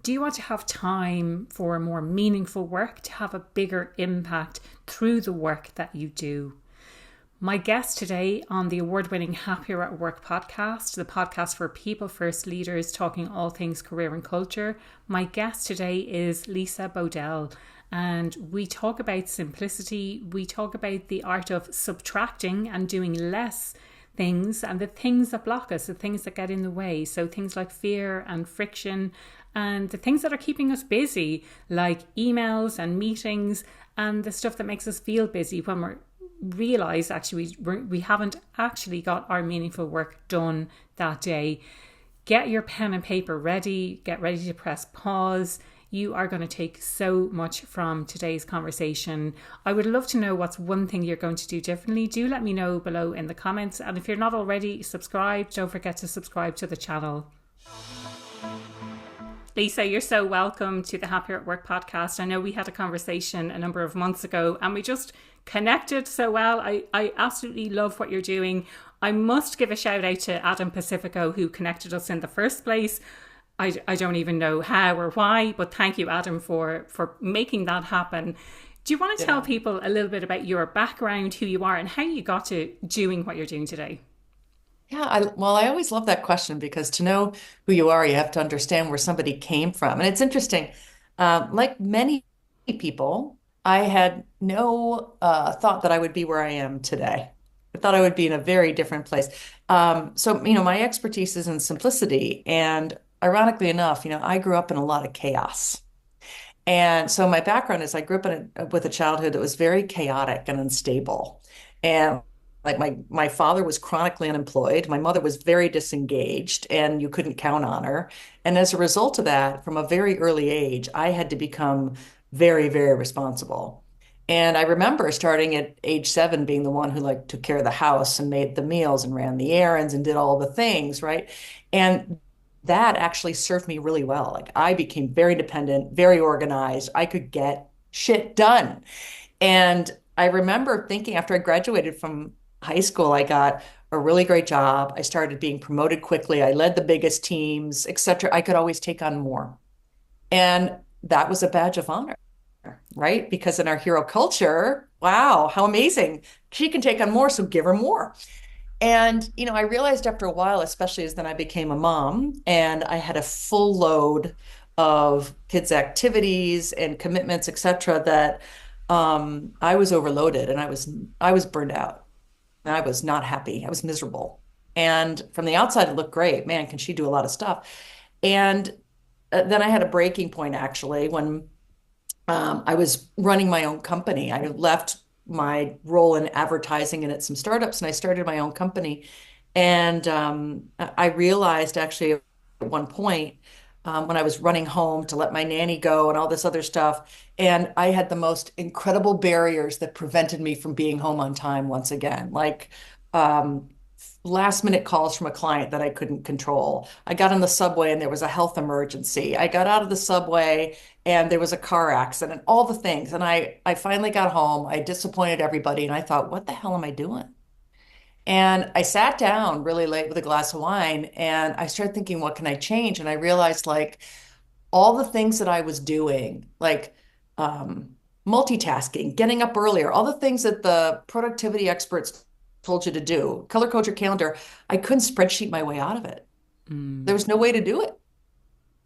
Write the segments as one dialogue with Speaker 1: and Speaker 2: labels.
Speaker 1: Do you want to have time for more meaningful work, to have a bigger impact through the work that you do? My guest today on the award-winning Happier at Work podcast, the podcast for people first leaders talking all things career and culture. My guest today is Lisa Bodell, and we talk about simplicity. We talk about the art of subtracting and doing less things and the things that block us, the things that get in the way. So things like fear and friction and the things that are keeping us busy, like emails and meetings and the stuff that makes us feel busy when we realize actually we haven't actually got our meaningful work done that day. Get your pen and paper ready, get ready to press pause. You are going to take so much from today's conversation. I would love to know what's one thing you're going to do differently. Do let me know below in the comments. And if you're not already subscribed, don't forget to subscribe to the channel. Lisa, you're so welcome to the Happier at Work podcast. I know we had a conversation a number of months ago and we just connected so well. I absolutely love what you're doing. I must give a shout out to Adam Pacifico, who connected us in the first place. I don't even know how or why, but thank you, Adam, for making that happen. Do you want to tell people a little bit about your background, who you are, and how you got to doing what you're doing today?
Speaker 2: Yeah, I always love that question because to know who you are, you have to understand where somebody came from. And it's interesting, like many people, I had no thought that I would be where I am today. I thought I would be in a very different place. My expertise is in simplicity. And ironically enough, I grew up in a lot of chaos. And so my background is I grew up with a childhood that was very chaotic and unstable. And like my father was chronically unemployed. My mother was very disengaged and you couldn't count on her. And as a result of that, from a very early age, I had to become very, very responsible. And I remember starting at age 7 being the one who like took care of the house and made the meals and ran the errands and did all the things, right? And that actually served me really well. Like I became very dependent, very organized. I could get shit done. And I remember thinking after I graduated from high school, I got a really great job. I started being promoted quickly. I led the biggest teams, et cetera. I could always take on more. And that was a badge of honor, right? Because in our hero culture, wow, how amazing. She can take on more, so give her more. And, I realized after a while, especially as then I became a mom and I had a full load of kids' activities and commitments, et cetera, that I was overloaded and I was burned out. I was not happy. I was miserable. And from the outside, it looked great. Man, can she do a lot of stuff? And then I had a breaking point actually when I was running my own company. I left my role in advertising and at some startups, and I started my own company. And I realized actually at one point when I was running home to let my nanny go and all this other stuff, and I had the most incredible barriers that prevented me from being home on time once again, like um, last minute calls from a client that I couldn't control. I got on the subway and there was a health emergency. I got out of the subway and there was a car accident, all the things. And I finally got home. I disappointed everybody and I thought, what the hell am I doing? And I sat down really late with a glass of wine and I started thinking, what can I change? And I realized like all the things that I was doing, like multitasking, getting up earlier, all the things that the productivity experts told you to do, color code your calendar, I couldn't spreadsheet my way out of it. There was no way to do it.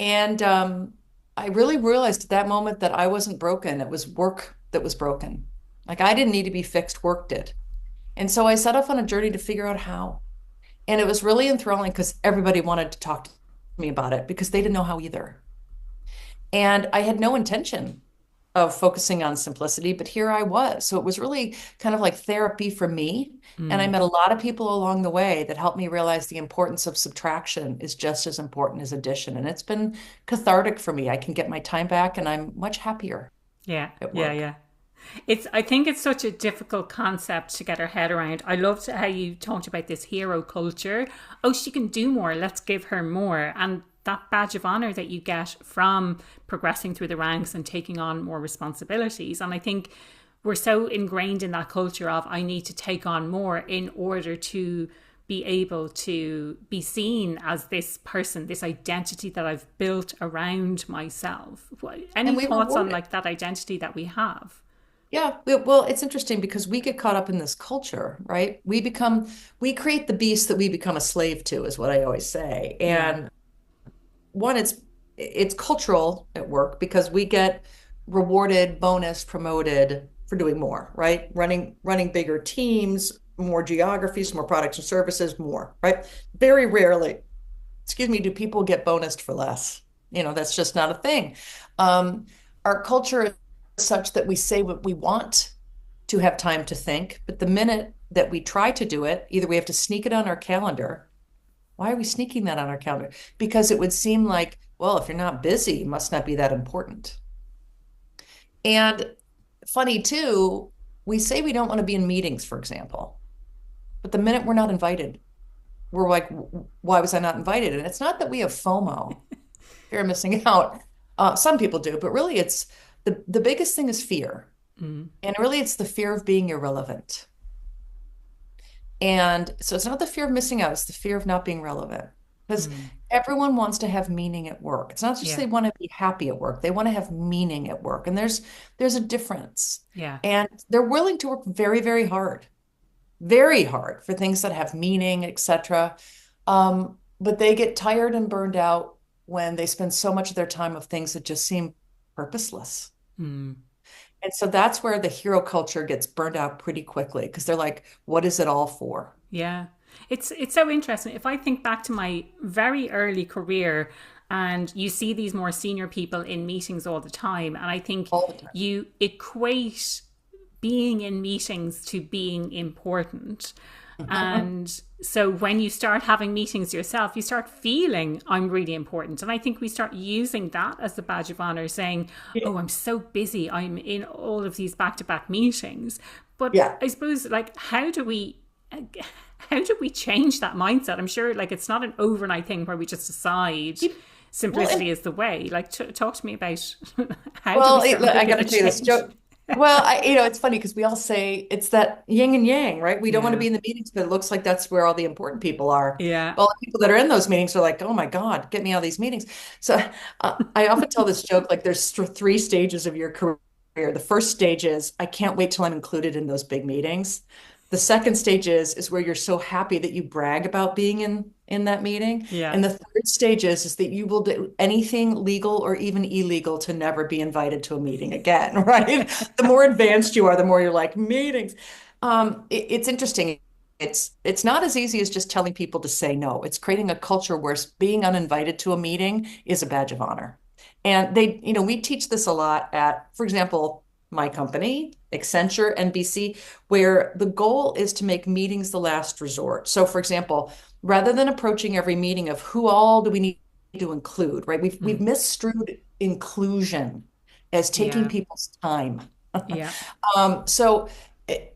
Speaker 2: And I really realized at that moment that I wasn't broken. It was work that was broken. Like I didn't need to be fixed, work did. And so I set off on a journey to figure out how. And it was really enthralling because everybody wanted to talk to me about it because they didn't know how either. And I had no intention of focusing on simplicity, but here I was. So it was really kind of like therapy for me. And I met a lot of people along the way that helped me realize the importance of subtraction is just as important as addition. And it's been cathartic for me. I can get my time back and I'm much happier
Speaker 1: Yeah,
Speaker 2: at
Speaker 1: yeah,
Speaker 2: work.
Speaker 1: yeah. I think it's such a difficult concept to get our head around. I loved how you talked about this hero culture. Oh, she can do more. Let's give her more. And that badge of honor that you get from progressing through the ranks and taking on more responsibilities. And I think we're so ingrained in that culture of I need to take on more in order to be able to be seen as this person, this identity that I've built around myself. Any
Speaker 2: And we
Speaker 1: thoughts on
Speaker 2: reward it.
Speaker 1: like that identity that we have?
Speaker 2: Yeah, well, it's interesting because we get caught up in this culture, right? We create the beast that we become a slave to, is what I always say.
Speaker 1: Yeah.
Speaker 2: And one, it's cultural at work because we get rewarded, bonus, promoted for doing more, right? Running bigger teams, more geographies, more products and services, more, right? Very rarely, excuse me, do people get bonused for less? That's just not a thing. Um, our culture is such that we say what we want to have time to think, but the minute that we try to do it, either we have to sneak it on our calendar. Why are we sneaking that on our calendar? Because it would seem like, well, if you're not busy, it must not be that important. And funny too, we say we don't want to be in meetings, for example, but the minute we're not invited, we're like, why was I not invited? And it's not that we have FOMO, fear of missing out. Some people do, but really it's the biggest thing is fear.
Speaker 1: Mm.
Speaker 2: And really it's the fear of being irrelevant. And so it's not the fear of missing out, it's the fear of not being relevant. Because
Speaker 1: Mm.
Speaker 2: everyone wants to have meaning at work. It's not just
Speaker 1: Yeah.
Speaker 2: they want to be happy at work, they want to have meaning at work. And there's a difference.
Speaker 1: Yeah.
Speaker 2: And they're willing to work very hard for things that have meaning, etc. But they get tired and burned out when they spend so much of their time of things that just seem purposeless.
Speaker 1: Mm.
Speaker 2: And so that's where the hero culture gets burned out pretty quickly because they're like, what is it all for?
Speaker 1: Yeah. It's so interesting. If I think back to my very early career, and you see these more senior people in meetings all the time, and I think
Speaker 2: All the time.
Speaker 1: you equate being in meetings to being important. And so when you start having meetings yourself, you start feeling I'm really important. And I think we start using that as the badge of honor, saying, oh, I'm so busy. I'm in all of these back to back meetings. But
Speaker 2: Yeah.
Speaker 1: I suppose, like, how do we change that mindset? I'm sure like it's not an overnight thing where we just decide
Speaker 2: Well,
Speaker 1: simplicity is the way. Like, talk to me about how do we
Speaker 2: well,
Speaker 1: start
Speaker 2: I
Speaker 1: making
Speaker 2: got
Speaker 1: a
Speaker 2: to tell you this
Speaker 1: change?
Speaker 2: joke. Well, it's funny because we all say it's that yin and yang, right? We don't want to
Speaker 1: Yeah.
Speaker 2: be in the meetings, but it looks like that's where all the important people are.
Speaker 1: Yeah.
Speaker 2: Well, the people that are in those meetings are like, oh my God, get me out of these meetings. So I often tell this joke, like there's three stages of your career. The first stage is, I can't wait till I'm included in those big meetings. The second stage is where you're so happy that you brag about being in that meeting.
Speaker 1: Yeah.
Speaker 2: And the third stage is that you will do anything legal or even illegal to never be invited to a meeting again, right? The more advanced you are, the more you're like, meetings. It's interesting. It's not as easy as just telling people to say no. It's creating a culture where being uninvited to a meeting is a badge of honor. And we teach this a lot at, for example, my company, Accenture, NBC, where the goal is to make meetings the last resort. So, for example, rather than approaching every meeting of who all do we need to include, right? We've
Speaker 1: Mm.
Speaker 2: misstrued inclusion as taking
Speaker 1: Yeah.
Speaker 2: people's time.
Speaker 1: Yeah.
Speaker 2: So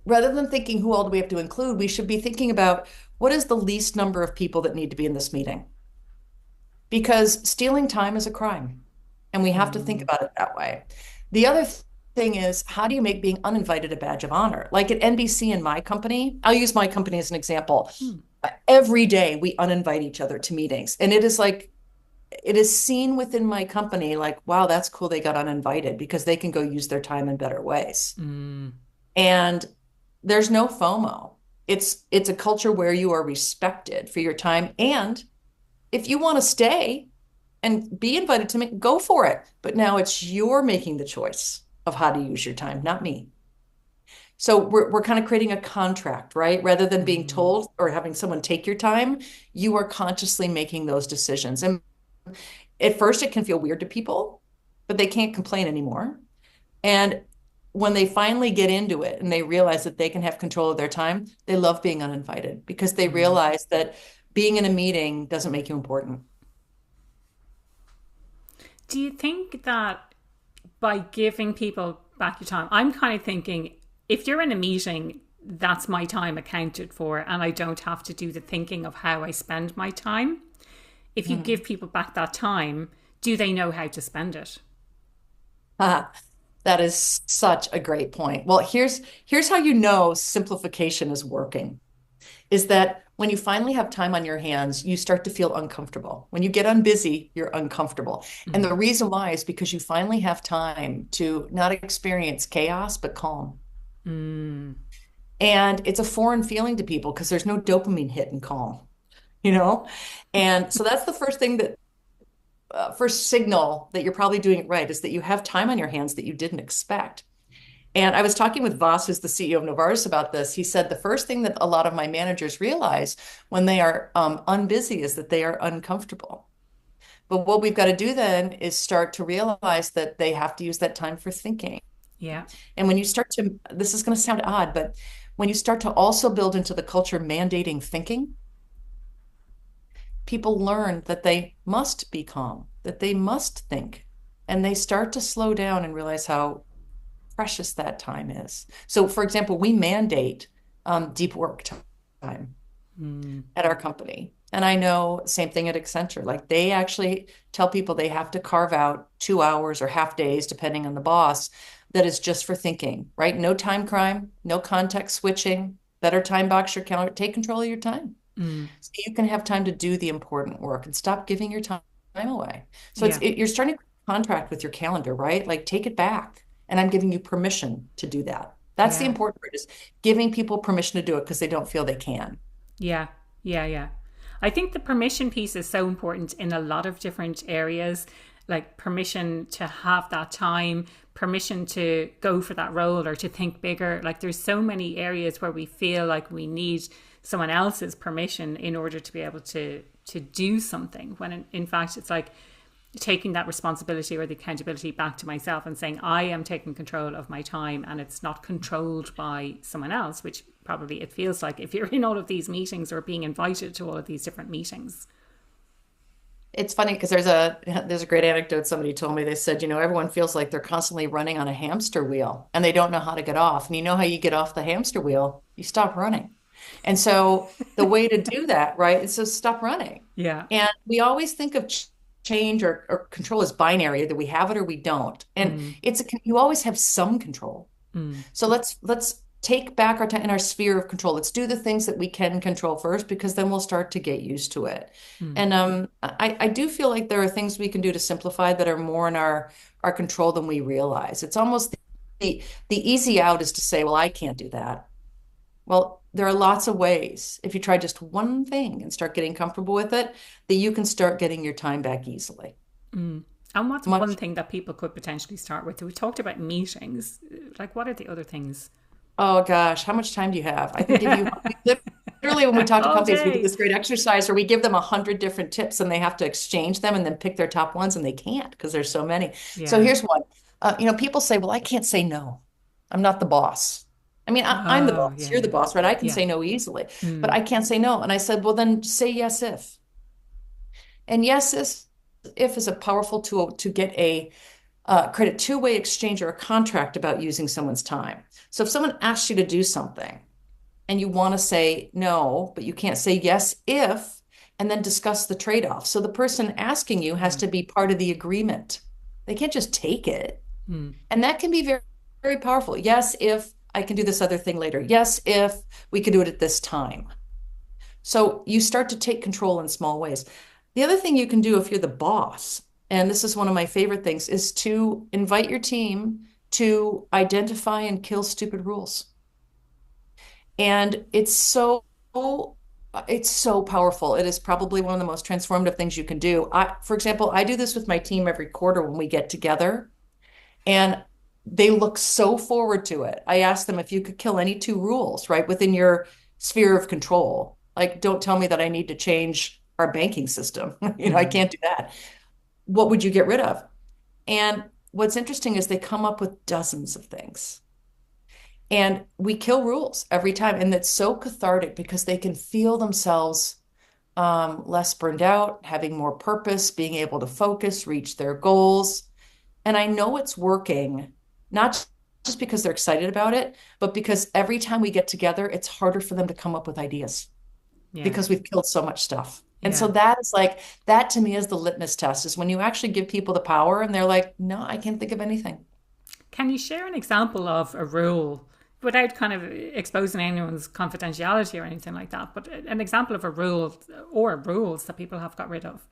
Speaker 2: rather than thinking who all do we have to include, we should be thinking about what is the least number of people that need to be in this meeting? Because stealing time is a crime, and we have to think
Speaker 1: Mm.
Speaker 2: about it that way. The other thing is, how do you make being uninvited a badge of honor? Like at NBC in my company, I'll use my company as an example.
Speaker 1: Mm.
Speaker 2: Every day we uninvite each other to meetings, and it is seen within my company like, wow, that's cool. They got uninvited because they can go use their time in better ways.
Speaker 1: Mm.
Speaker 2: And there's no FOMO. It's a culture where you are respected for your time. And if you want to stay and be invited to make, go for it. But now it's you're making the choice of how to use your time, not me. So we're kind of creating a contract, right? Rather than being
Speaker 1: Mm.
Speaker 2: told or having someone take your time, you are consciously making those decisions. And at first it can feel weird to people, but they can't complain anymore. And when they finally get into it and they realize that they can have control of their time, they love being uninvited because they
Speaker 1: Mm.
Speaker 2: realize that being in a meeting doesn't make you important.
Speaker 1: Do you think that by giving people back your time, I'm kind of thinking if you're in a meeting, that's my time accounted for, and I don't have to do the thinking of how I spend my time. If you
Speaker 2: Mhm.
Speaker 1: give people back that time, do they know how to spend it?
Speaker 2: Ah, that is such a great point. Well, here's how you know simplification is working. Is that when you finally have time on your hands, you start to feel uncomfortable. When you get unbusy, you're uncomfortable. And the
Speaker 1: Mm.
Speaker 2: reason why is because you finally have time to not experience chaos, but calm.
Speaker 1: Mm.
Speaker 2: And it's a foreign feeling to people because there's no dopamine hit in calm, you know? And so that's the first thing that, first signal that you're probably doing it right is that you have time on your hands that you didn't expect. And I was talking with Voss, who's the CEO of Novartis, about this. He said the first thing that a lot of my managers realize when they are unbusy is that they are uncomfortable. But what we've got to do then is start to realize that they have to use that time for thinking.
Speaker 1: Yeah.
Speaker 2: And when you start to, this is going to sound odd, but when you start to also build into the culture mandating thinking, people learn that they must be calm, that they must think, and they start to slow down and realize how precious that time is. So, for example, we mandate deep work time
Speaker 1: Mm.
Speaker 2: at our company. And I know same thing at Accenture. Like they actually tell people they have to carve out 2 hours or half days, depending on the boss, that is just for thinking, right? No time crime, no context switching, better time box your calendar, take control of your time.
Speaker 1: Mm.
Speaker 2: So you can have time to do the important work and stop giving your time away. So
Speaker 1: Yeah.
Speaker 2: you're starting to contract with your calendar, right? Like take it back. And I'm giving you permission to do that. That's the
Speaker 1: Yeah.
Speaker 2: important part is giving people permission to do it because they don't feel they can.
Speaker 1: Yeah. Yeah. Yeah. I think the permission piece is so important in a lot of different areas, like permission to have that time, permission to go for that role or to think bigger. Like there's so many areas where we feel like we need someone else's permission in order to be able to do something, when in fact it's like taking that responsibility or the accountability back to myself and saying I am taking control of my time and it's not controlled by someone else, which probably it feels like if you're in all of these meetings or being invited to all of these different meetings.
Speaker 2: It's funny because there's a great anecdote somebody told me. They said, everyone feels like they're constantly running on a hamster wheel and they don't know how to get off. And you know how you get off the hamster wheel? You stop running. And so the way to do that, right, is to stop running.
Speaker 1: Yeah.
Speaker 2: And we always think of change or control as binary, either we have it or we don't. And
Speaker 1: Mm.
Speaker 2: you always have some control.
Speaker 1: Mm.
Speaker 2: So let's take back our time in our sphere of control. Let's do the things that we can control first, because then we'll start to get used to it.
Speaker 1: Mm.
Speaker 2: And I do feel like there are things we can do to simplify that are more in our control than we realize. It's almost the easy out is to say, well, I can't do that. Well, there are lots of ways, if you try just one thing and start getting comfortable with it, that you can start getting your time back easily.
Speaker 1: Mm. And what's one
Speaker 2: Much.
Speaker 1: thing that people could potentially start with? We talked about meetings. Like, what are the other things?
Speaker 2: Oh gosh, how much time do you have? I can give you literally when we talk to
Speaker 1: All
Speaker 2: companies, we do
Speaker 1: day.
Speaker 2: this great exercise where we give them 100 different tips and they have to exchange them and then pick their top ones and they can't because there's so many. So
Speaker 1: Yeah.
Speaker 2: here's one. People say, well, I can't say no. I'm not the boss. I mean, I'm the
Speaker 1: Oh,
Speaker 2: boss.
Speaker 1: yeah,
Speaker 2: You're the
Speaker 1: yeah.
Speaker 2: boss, right? I can
Speaker 1: Yeah.
Speaker 2: say no easily, but
Speaker 1: Mm.
Speaker 2: I can't say no. And I said, well, then say yes if. And yes if is a powerful tool to get a create a two-way exchange or a contract about using someone's time. So if someone asks you to do something and you want to say no, but you can't say yes if, and then discuss the trade-off. So the person asking you has
Speaker 1: Mm.
Speaker 2: to be part of the agreement. They can't just take it.
Speaker 1: Mm.
Speaker 2: And that can be very, very powerful. Yes, if I can do this other thing later. Yes, if we can do it at this time. So you start to take control in small ways. The other thing you can do if you're the boss, and this is one of my favorite things, is to invite your team to identify and kill stupid rules. And it's so powerful. It is probably one of the most transformative things you can do. For example, I do this with my team every quarter when we get together, and they look so forward to it. I ask them if you could kill any two rules, right, within your sphere of control. Like, don't tell me that I need to change our banking system. I
Speaker 1: Mm.
Speaker 2: can't do that. What would you get rid of? And what's interesting is they come up with dozens of things. And we kill rules every time. And that's so cathartic because they can feel themselves less burned out, having more purpose, being able to focus, reach their goals. And I know it's working, not just because they're excited about it, but because every time we get together, it's harder for them to come up with ideas
Speaker 1: Yeah.
Speaker 2: because we've killed so much stuff. And so
Speaker 1: Yeah.
Speaker 2: that to me is the litmus test, is when you actually give people the power and they're like, no, I can't think of anything.
Speaker 1: Can you share an example of a rule without kind of exposing anyone's confidentiality or anything like that, but an example of a rule or rules that people have got rid of.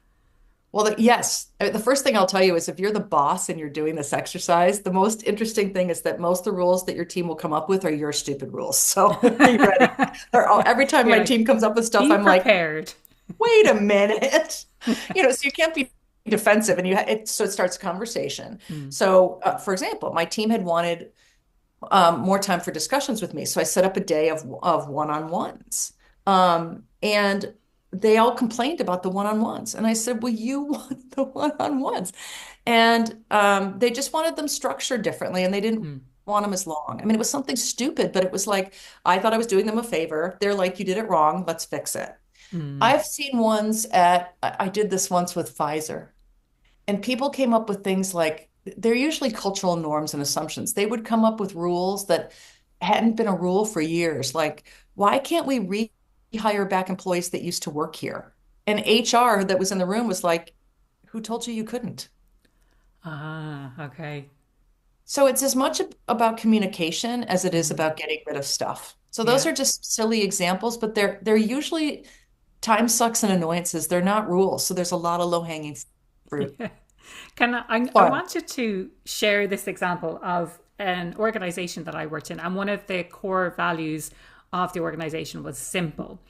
Speaker 2: Well, yes. The first thing I'll tell you is if you're the boss and you're doing this exercise, the most interesting thing is that most of the rules that your team will come up with are your stupid rules. So be ready. Every time
Speaker 1: You're
Speaker 2: my
Speaker 1: like,
Speaker 2: team comes up with stuff,
Speaker 1: be
Speaker 2: I'm like,
Speaker 1: prepared.
Speaker 2: wait a minute. So you can't be defensive and so it starts a conversation.
Speaker 1: Mm.
Speaker 2: So, for example, my team had wanted more time for discussions with me. So I set up a day of one-on-ones. And they all complained about the one-on-ones. And I said, well, you want the one-on-ones. And they just wanted them structured differently and they didn't
Speaker 1: Mm.
Speaker 2: want them as long. I mean, it was something stupid, but it was like, I thought I was doing them a favor. They're like, you did it wrong. Let's fix it.
Speaker 1: Mm.
Speaker 2: I've seen ones I did this once with Pfizer. And people came up with things like they're usually cultural norms and assumptions. They would come up with rules that hadn't been a rule for years. Like, why can't we rehire back employees that used to work here? And HR that was in the room was like, who told you you couldn't?
Speaker 1: Ah, okay.
Speaker 2: So it's as much about communication as it is
Speaker 1: Mm.
Speaker 2: about getting rid of stuff. So those
Speaker 1: Yeah.
Speaker 2: are just silly examples, but they're usually time sucks and annoyances. They're not rules. So there's a lot of low-hanging fruit.
Speaker 1: Yeah. I
Speaker 2: Fun.
Speaker 1: want you to share this example of an organization that I worked in, and one of the core values of the organization was simple.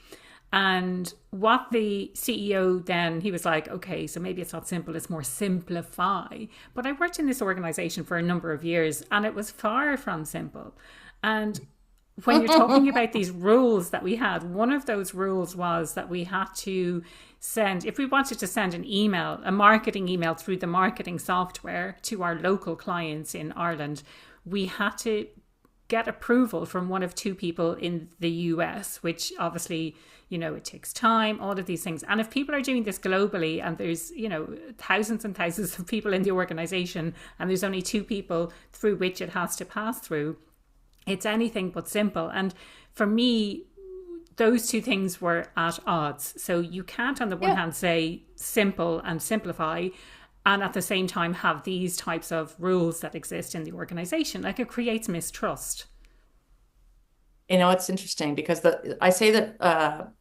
Speaker 1: And what the CEO then, he was like, okay, so maybe it's not simple, it's more simplify. But I worked in this organization for a number of years and it was far from simple. And when you're talking about these rules that we had, one of those rules was that we had to send, if we wanted to send an email, a marketing email through the marketing software to our local clients in Ireland, we had to get approval from one of two people in the US, which obviously, it takes time, all of these things. And if people are doing this globally and there's, thousands and thousands of people in the organization and there's only two people through which it has to pass through, it's anything but simple. And for me, those two things were at odds. So you can't, on the one hand, say simple and simplify, and at the same time have these types of rules that exist in the organization. Like, it creates mistrust.
Speaker 2: It's interesting because I say that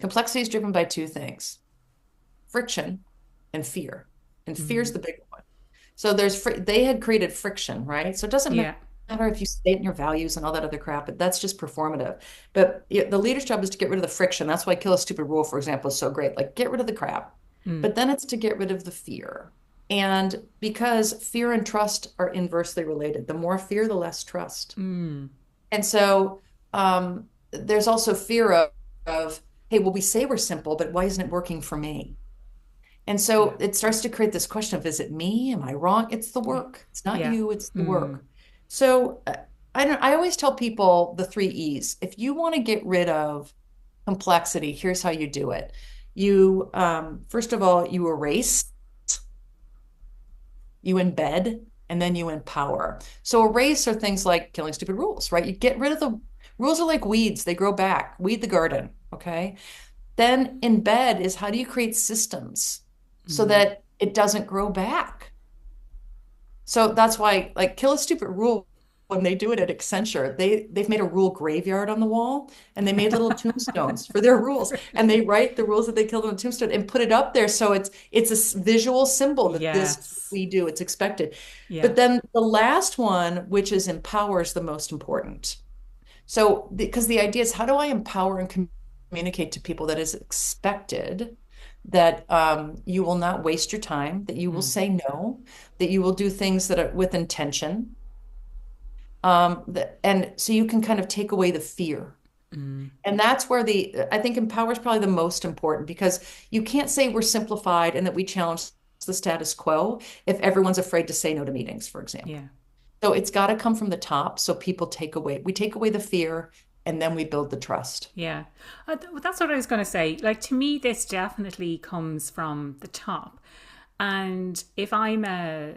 Speaker 2: complexity is driven by two things, friction and fear. And fear is
Speaker 1: Mm.
Speaker 2: the big one. So they had created friction, right? So it doesn't
Speaker 1: Yeah.
Speaker 2: matter if you state in your values and all that other crap, but that's just performative. But the leader's job is to get rid of the friction. That's why Kill a Stupid Rule, for example, is so great. Like, get rid of the crap.
Speaker 1: Mm.
Speaker 2: But then it's to get rid of the fear. And because fear and trust are inversely related, the more fear, the less trust.
Speaker 1: Mm.
Speaker 2: And so there's also fear of, hey, well, we say we're simple, but why isn't it working for me? And so
Speaker 1: Yeah.
Speaker 2: it starts to create this question of, is it me? Am I wrong? It's the work. It's not
Speaker 1: Yeah.
Speaker 2: you, it's the
Speaker 1: Mm.
Speaker 2: work. So I always tell people the three E's. If you want to get rid of complexity, here's how you do it. You, first of all, you erase, you embed, and then you empower. So erase are things like killing stupid rules, right? You get rid of the rules are like weeds, they grow back. Weed the garden, okay? Then embed is how do you create systems so
Speaker 1: Mm.
Speaker 2: that it doesn't grow back? So that's why, like, kill a stupid rule. When they do it at Accenture, they've made a rule graveyard on the wall, and they made little tombstones for their rules, and they write the rules that they killed on a tombstone and put it up there, so it's a visual symbol that this is what
Speaker 1: Yes.
Speaker 2: we do. It's expected.
Speaker 1: Yeah.
Speaker 2: But then the last one, which is empower, is the most important. So because the idea is how do I empower and communicate to people that is expected that you will not waste your time, that you will
Speaker 1: Mm.
Speaker 2: say no, that you will do things that are with intention. And so you can kind of take away the fear.
Speaker 1: Mm.
Speaker 2: And that's where I think empower is probably the most important because you can't say we're simplified and that we challenge the status quo if everyone's afraid to say no to meetings, for example.
Speaker 1: Yeah.
Speaker 2: So it's got to come from the top. So people we take away the fear and then we build the trust.
Speaker 1: Yeah. That's what I was going to say. Like, to me, this definitely comes from the top. And if I'm a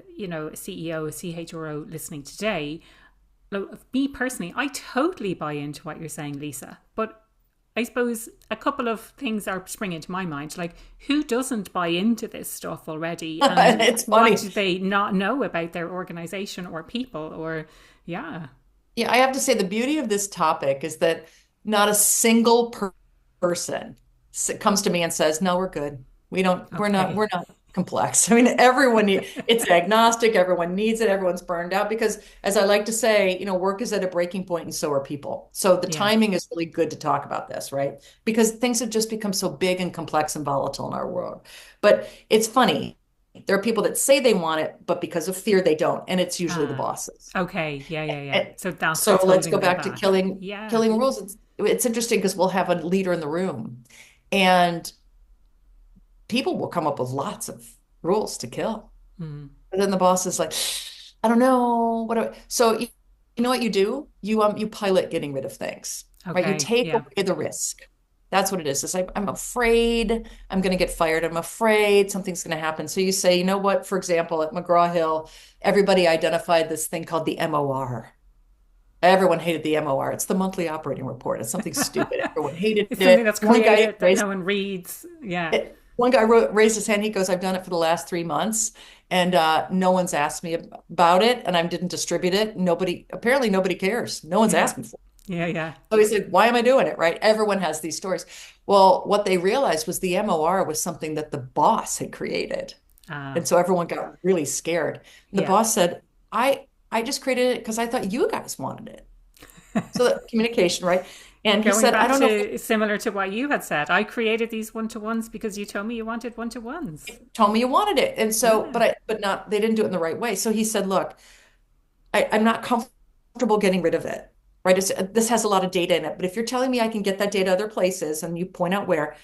Speaker 1: CEO, a CHRO listening today, me personally, I totally buy into what you're saying, Lisa. But I suppose a couple of things are springing to my mind. Like, who doesn't buy into this stuff already? And
Speaker 2: It's funny.
Speaker 1: what do they not know about their organization or people? Or, yeah.
Speaker 2: Yeah, I have to say the beauty of this topic is that not a single person comes to me and says, "No, we're good.
Speaker 1: Okay.
Speaker 2: We're not complex." I mean, everyone it's agnostic, everyone needs it, everyone's burned out because as I like to say, work is at a breaking point and so are people. So the
Speaker 1: Yeah.
Speaker 2: timing is really good to talk about this, right? Because things have just become so big and complex and volatile in our world. But it's funny. There are people that say they want it, but because of fear, they don't. And it's usually the
Speaker 1: Ah.
Speaker 2: bosses.
Speaker 1: Okay. Yeah, yeah, yeah.
Speaker 2: And
Speaker 1: So that's
Speaker 2: so
Speaker 1: what's
Speaker 2: let's go
Speaker 1: holding them
Speaker 2: back to
Speaker 1: back.
Speaker 2: killing
Speaker 1: Yeah.
Speaker 2: killing rules. It's interesting because we'll have a leader in the room, and people will come up with lots of rules to kill.
Speaker 1: Mm.
Speaker 2: But then the boss is like, I don't know so you know what you do? You pilot getting rid of things, right? You
Speaker 1: Okay.
Speaker 2: take
Speaker 1: Yeah.
Speaker 2: away the risk. That's what it is. It's like, I'm afraid I'm going to get fired. I'm afraid something's going to happen. So you say, you know what? For example, at McGraw-Hill, everybody identified this thing called the MOR. Everyone hated the MOR. It's the monthly operating report. It's something stupid. Everyone hated
Speaker 1: It's something
Speaker 2: it.
Speaker 1: that's created that no one reads. Yeah.
Speaker 2: Raised his hand. He goes, "I've done it for the last 3 months, and no one's asked me about it, and I didn't distribute it. Apparently, nobody cares. No one's
Speaker 1: Yeah.
Speaker 2: asked me for it."
Speaker 1: Yeah. Yeah.
Speaker 2: So he's like, "Why am I doing it?" Right? Everyone has these stories. Well, what they realized was the MOR was something that the boss had created,
Speaker 1: Ah.
Speaker 2: and so everyone got really scared. And the
Speaker 1: Yeah.
Speaker 2: boss said, "I just created it because I thought you guys wanted it." So that communication, right? And he
Speaker 1: Going
Speaker 2: said, "I
Speaker 1: back
Speaker 2: don't know if
Speaker 1: to similar to what you had said, I created these one-to-ones because you told me you wanted one-to-ones.
Speaker 2: you told me you wanted it." And so,
Speaker 1: Yeah.
Speaker 2: but not, they didn't do it in the right way. So he said, "Look, I'm not comfortable getting rid of it, right? This has a lot of data in it, but if you're telling me I can get that data other places and you point out where,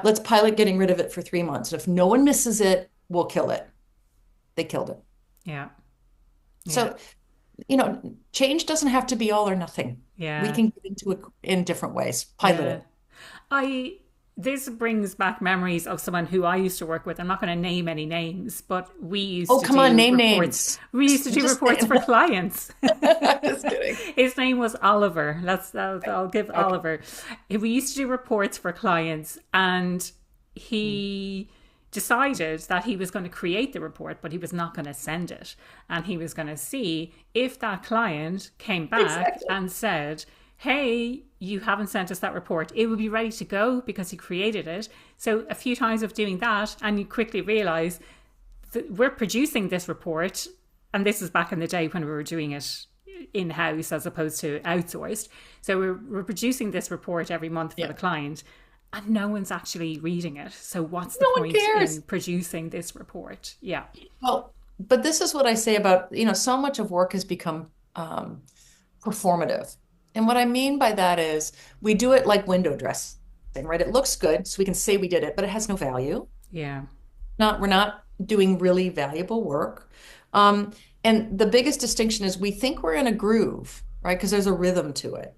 Speaker 2: let's pilot getting rid of it for 3 months. And if no one misses it, we'll kill it." They killed it.
Speaker 1: Yeah. Yeah.
Speaker 2: So, change doesn't have to be all or nothing. We
Speaker 1: Yeah.
Speaker 2: can get into it in different ways. Pilot
Speaker 1: Yeah.
Speaker 2: it.
Speaker 1: I this brings back memories of someone who I used to work with. I'm not going to name any names, but we used
Speaker 2: Oh,
Speaker 1: to
Speaker 2: come on,
Speaker 1: do
Speaker 2: name
Speaker 1: reports.
Speaker 2: names.
Speaker 1: We used to do
Speaker 2: Just
Speaker 1: reports
Speaker 2: name.
Speaker 1: for clients.
Speaker 2: Just kidding.
Speaker 1: His name was Oliver. I'll give
Speaker 2: Okay.
Speaker 1: Oliver. We used to do reports for clients, and he decided that he was going to create the report, but he was not going to send it. And he was going to see if that client came back
Speaker 2: Exactly.
Speaker 1: and said, "Hey, you haven't sent us that report." It would be ready to go because he created it. So a few times of doing that, and you quickly realize that we're producing this report, and this is back in the day when we were doing it in house as opposed to outsourced. So we're producing this report every month for
Speaker 2: Yeah.
Speaker 1: the client, and no one's actually reading it. So what's the
Speaker 2: No one
Speaker 1: point in
Speaker 2: cares.
Speaker 1: producing this report? Yeah.
Speaker 2: Well, but this is what I say about, so much of work has become performative. And what I mean by that is we do it like window dressing, right? It looks good, so we can say we did it, but it has no value.
Speaker 1: Yeah.
Speaker 2: We're not doing really valuable work. Um, and the biggest distinction is we think we're in a groove, right? Because there's a rhythm to it,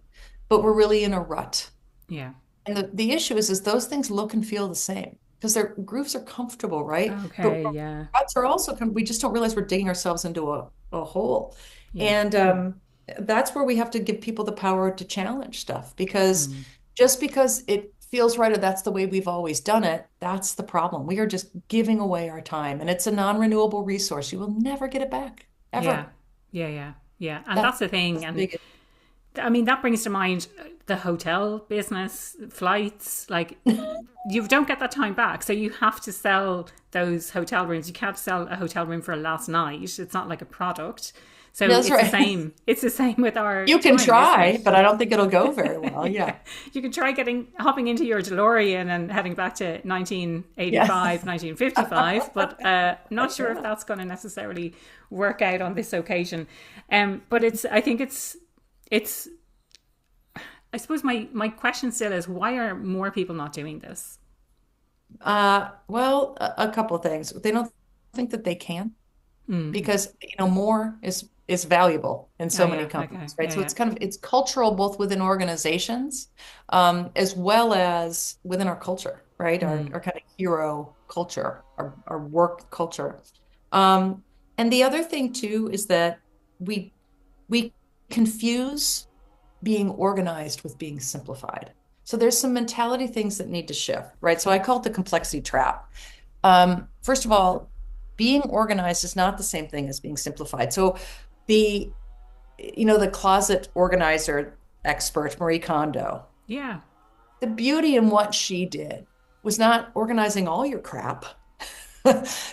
Speaker 2: but we're really in a rut.
Speaker 1: Yeah.
Speaker 2: And the issue is those things look and feel the same because their grooves are comfortable, right? But
Speaker 1: Okay. Yeah.
Speaker 2: ruts are also, we just don't realize we're digging ourselves into a hole.
Speaker 1: Yeah.
Speaker 2: And that's where we have to give people the power to challenge stuff because
Speaker 1: Mm.
Speaker 2: just because it feels right or that's the way we've always done it, that's the problem. We are just giving away our time and it's a non-renewable resource. You will never get it back,
Speaker 1: Yeah.
Speaker 2: ever.
Speaker 1: Yeah. Yeah. Yeah. And
Speaker 2: That's
Speaker 1: that's the thing.
Speaker 2: the
Speaker 1: And
Speaker 2: biggest.
Speaker 1: I mean, that brings to mind the hotel business, flights. Like, you don't get that time back. So you have to sell those hotel rooms. You can't sell a hotel room for a last night. It's not like a product. So
Speaker 2: That's
Speaker 1: it's the
Speaker 2: right.
Speaker 1: same. It's the same with our
Speaker 2: You can
Speaker 1: time, isn't
Speaker 2: try,
Speaker 1: it?
Speaker 2: but I don't think it'll go very well.
Speaker 1: Yeah.
Speaker 2: Yeah.
Speaker 1: You can try hopping into your DeLorean and heading back to
Speaker 2: Yeah.
Speaker 1: 1985, 1955, but not sure if
Speaker 2: Yeah.
Speaker 1: that's going to necessarily work out on this occasion. But I think it's, I suppose my question still is, why are more people not doing this?
Speaker 2: Well, a couple of things. They don't think that they can
Speaker 1: Mm.
Speaker 2: because more is valuable in
Speaker 1: Oh
Speaker 2: so many
Speaker 1: yeah, okay,
Speaker 2: companies, right?
Speaker 1: yeah,
Speaker 2: So
Speaker 1: yeah,
Speaker 2: it's cultural both within organizations, as well as within our culture, right?
Speaker 1: mm.
Speaker 2: Our kind of hero culture, our work culture. Um, and the other thing too is that we we confuse being organized with being simplified. So there's some mentality things that need to shift, right? So I call it the complexity trap. First of all, being organized is not the same thing as being simplified. So the the closet organizer expert, Marie Kondo,
Speaker 1: Yeah.
Speaker 2: the beauty in what she did was not organizing all your crap.